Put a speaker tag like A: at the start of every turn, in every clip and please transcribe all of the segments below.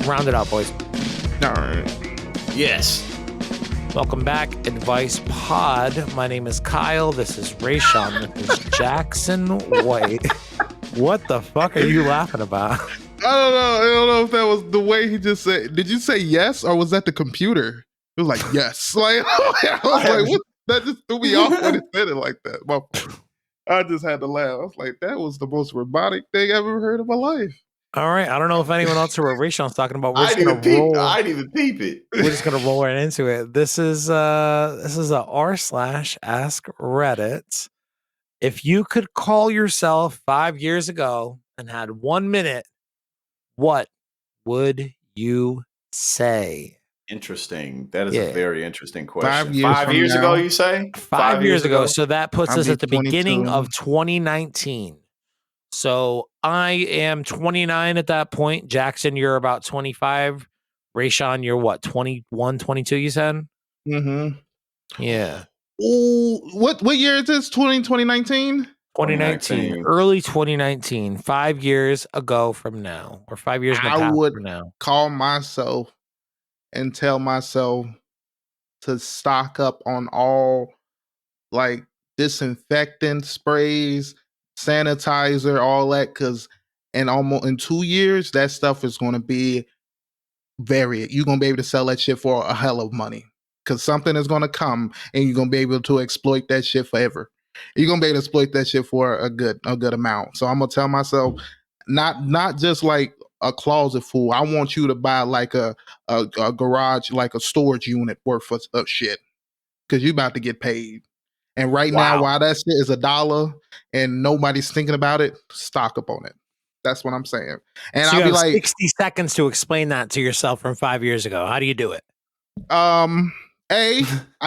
A: round it out, boys.
B: All right.
C: Yes.
A: Welcome back, Advice Pod. My name is Kyle. This is Raysean. This is Jackson White. What the fuck are you laughing about?
B: I don't know if that was the way he just said. Did you say yes, or was that the computer? It was like yes. Like I was like, what? That just threw me off when he said it like that. My fault. I just had to laugh. I was like, that was the most robotic thing I've ever heard in my life.
A: All right. I don't know if anyone else heard what Raysean's talking about.
C: I didn't even peep it.
A: We're just gonna roll right into it. This is a r/ask Reddit. If you could call yourself 5 years ago and had 1 minute, what would you say?
C: Interesting. That is a very interesting question.
B: 5 years
C: 5 years ago, you say?
A: 5 years ago. So that puts us at the
B: 22.
A: beginning of 2019. So I am 29 at that point. Jackson, you're about 25. Raysean, you're what, 21, 22, you said?
B: Mm-hmm.
A: Yeah.
B: Ooh, what year is this? 2019?
A: 2019. Early 2019. 5 years ago from now. Or 5 years in the past from now.
B: Call myself and tell myself to stock up on all like disinfectant sprays, sanitizer, all that, because in 2 years that stuff is going to be you're going to be able to sell that shit for a hell of money, because something is going to come and you're going to be able to exploit that shit forever. You're going to be able to exploit that shit for a good amount. So I'm going to tell myself, not just like a closet full. I want you to buy like a garage, like a storage unit worth of shit, because you're about to get paid. And right now, while that shit is $1 and nobody's thinking about it, stock up on it. That's what I'm saying. And
A: so
B: I'll be
A: like 60
B: 60
A: seconds to explain that to yourself from 5 years ago. How do you do it?
B: I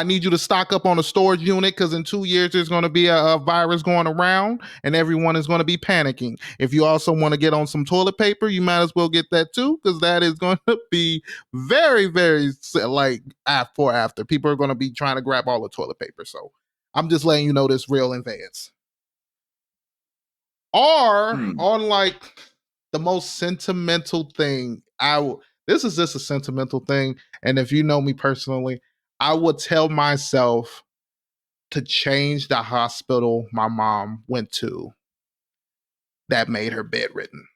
B: need you to stock up on a storage unit, because in 2 years there's going to be a virus going around and everyone is going to be panicking. If you also want to get on some toilet paper, you might as well get that too, because that is going to be very, very like after. People are going to be trying to grab all the toilet paper. So I'm just letting you know this real in advance. Or on like the most sentimental thing, this is just a sentimental thing. And if you know me personally, I would tell myself to change the hospital my mom went to that made her bedridden.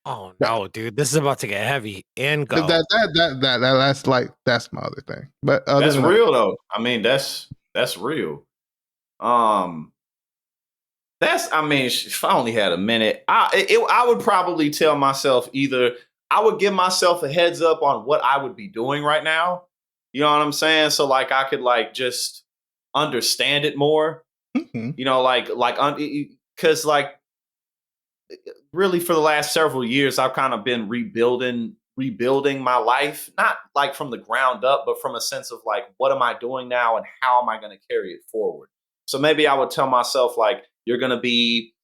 A: Oh no, dude, this is about to get heavy and go.
B: That's my other thing. But
C: that's real though. I mean, that's real. If I only had a minute, I would probably tell myself either I would give myself a heads up on what I would be doing right now. You know what I'm saying? So like I could like just understand it more.
B: Mm-hmm.
C: You know, because like really for the last several years, I've kind of been rebuilding my life, not like from the ground up, but from a sense of like, what am I doing now and how am I going to carry it forward? So maybe I would tell myself like, you're going to be,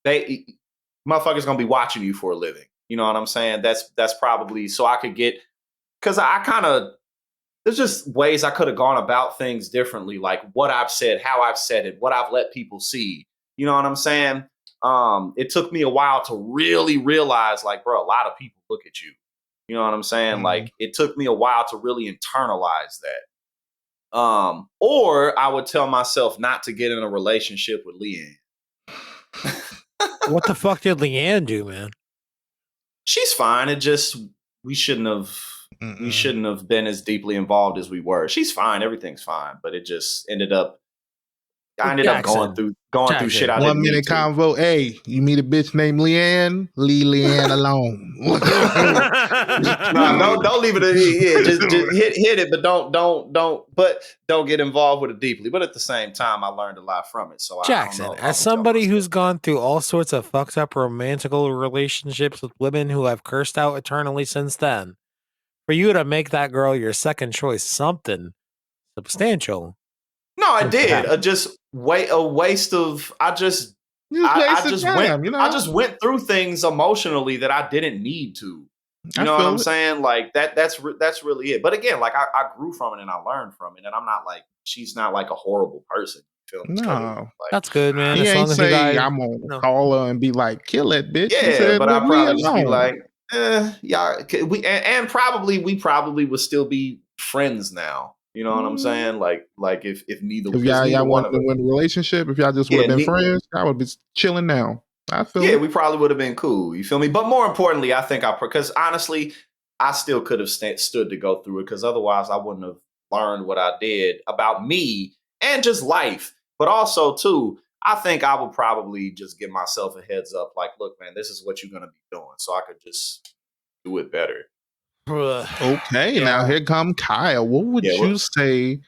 C: motherfuckers going to be watching you for a living. You know what I'm saying? That's probably so I could get, because I kind of, there's just ways I could have gone about things differently, like what I've said, how I've said it, what I've let people see. You know what I'm saying? It took me a while to really realize, like, bro, a lot of people look at you. You know what I'm saying? Mm-hmm. Like, it took me a while to really internalize that. Or I would tell myself not to get in a relationship with Leanne.
A: What the fuck did Leanne do, man?
C: She's fine. It just we shouldn't have been as deeply involved as we were. She's fine. Everything's fine. But it just ended up going through shit I didn't
B: 1 minute convo. Hey, you meet a bitch named Leanne, leave Leanne alone.
C: No, don't leave it. Yeah, just hit it, but don't get involved with it deeply. But at the same time, I learned a lot from it. So
A: Jackson, as somebody who's gone through all sorts of fucked up romantical relationships with women who have cursed out eternally since then, for you to make that girl your second choice, something substantial.
C: No, I did. I just went through things emotionally that I didn't need to. You know what I'm saying? Like that's really it. But again, like I grew from it and I learned from it, and I'm not like she's not like a horrible person.
B: No,
C: like,
A: that's good, man.
B: He ain't say I'm gonna call her and be like, kill that bitch.
C: Yeah, but I probably just be like, Yeah, and probably we probably would still be friends now. You know what I'm saying? Like if neither
B: If
C: because neither
B: y'all
C: one
B: wanted
C: of
B: to
C: us.
B: win a relationship, if y'all just would
C: Yeah,
B: have been friends, I would be chilling now. I feel
C: yeah,
B: it.
C: we probably would have been cool. You feel me? But more importantly, I think because honestly, I still could have stood to go through it because otherwise I wouldn't have learned what I did about me and just life. But also too, I think I would probably just give myself a heads up, like, look, man, this is what you're gonna be doing, so I could just do it better.
B: Okay, now
A: Yeah.
B: here come Kyle. What would
C: Yeah,
B: you say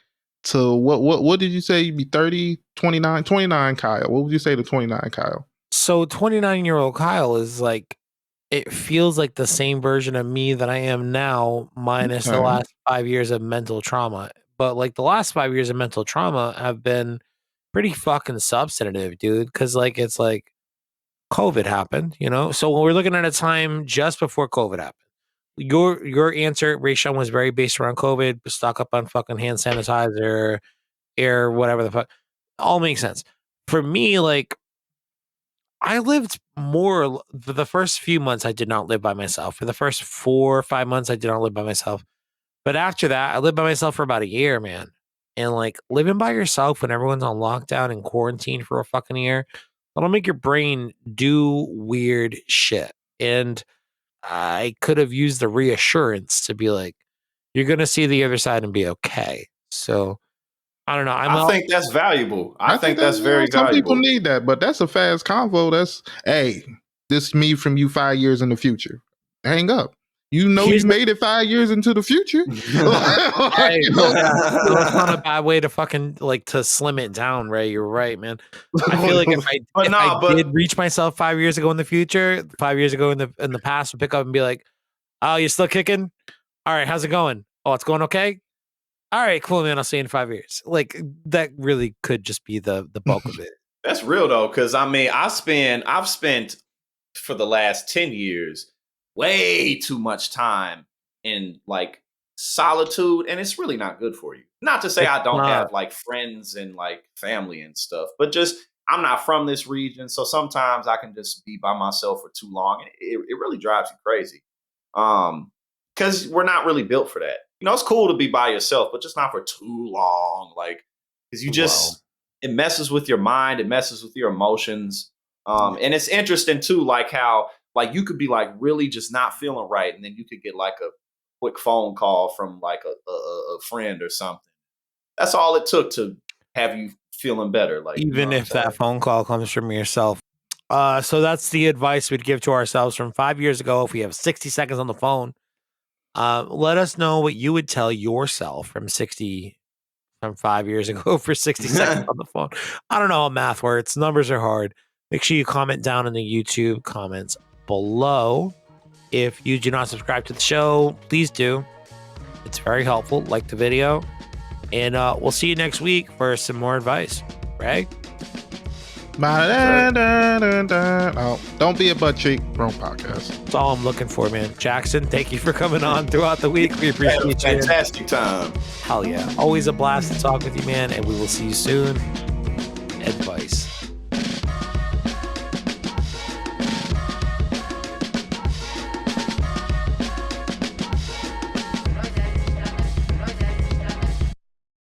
B: to what did you say? You'd be 30, 29, 29 Kyle. What would you say to 29 Kyle?
A: So 29-year-old Kyle is like, it feels like the same version of me that I am now, minus the
B: Okay.
A: last 5 years of mental trauma. But like the last 5 years of mental trauma have been pretty fucking substantive, dude. Cause like it's like COVID happened, you know? So when we're looking at a time just before COVID happened, your answer, Raysean, was very based around COVID, stock up on fucking hand sanitizer, air, whatever the fuck. All makes sense. For me, like I lived more for the first few months. I did not live by myself. For the first 4 or 5 months, I did not live by myself. But after that, I lived by myself for about a year, man. And like living by yourself when everyone's on lockdown and quarantine for a fucking year, that'll make your brain do weird shit. And I could have used the reassurance to be like, you're gonna see the other side and be okay. So I don't know. I'm
C: I
A: out.
C: think that's valuable. I
B: I think
C: think
B: that's
C: that's very
B: some people
C: valuable.
B: need that, but that's a fast convo. That's hey, this me from you 5 years in the future. Hang up. You know
A: Here's
B: you
A: the
B: made it 5 years into the future.
A: Hey,
B: You know?
A: no, it's not a bad way to fucking like to slim it down, Ray. You're right, man. I feel like
C: but
A: if I
C: nah,
A: did
C: but
A: reach myself 5 years ago in the future, 5 years ago in the past, would pick up and be like, "Oh, you're still kicking? All right, how's it going? Oh, it's going okay. All right, cool, man. I'll see you in 5 years." Like that really could just be the bulk of it.
C: that's real though, because I mean, I've spent for the last 10 years way too much time in like solitude, and it's really not good for you. Not to say
A: It's
C: I don't
A: not.
C: have like friends and like family and stuff, but just I'm not from this region, so sometimes I can just be by myself for too long, and it really drives you crazy. Because we're not really built for that. You know, it's cool to be by yourself, but just not for too long. Like, because you
A: Well,
C: just it messes with your mind, it messes with your emotions. And it's interesting too, like how like you could be like really just not feeling right, and then you could get like a quick phone call from like a friend or something. That's all it took to have you feeling better. Like, you know
A: even
C: what I'm
A: if that
C: saying?
A: phone call comes from yourself. So that's the advice we'd give to ourselves from 5 years ago. If we have 60 seconds on the phone, let us know what you would tell yourself from 5 years ago for 60 seconds on the phone. I don't know how math works. Numbers are hard. Make sure you comment down in the YouTube comments below. If you do not subscribe to the show, please do. It's very helpful. Like the video. And we'll see you next week for some more advice. Right?
B: Oh, don't be a butt cheek. Wrong podcast.
A: That's all I'm looking for, man. Jackson, thank you for coming on throughout the week. We
C: Had a
A: appreciate you.
C: fantastic time.
A: Hell yeah. Always a blast to talk with you, man. And we will see you soon. Advice.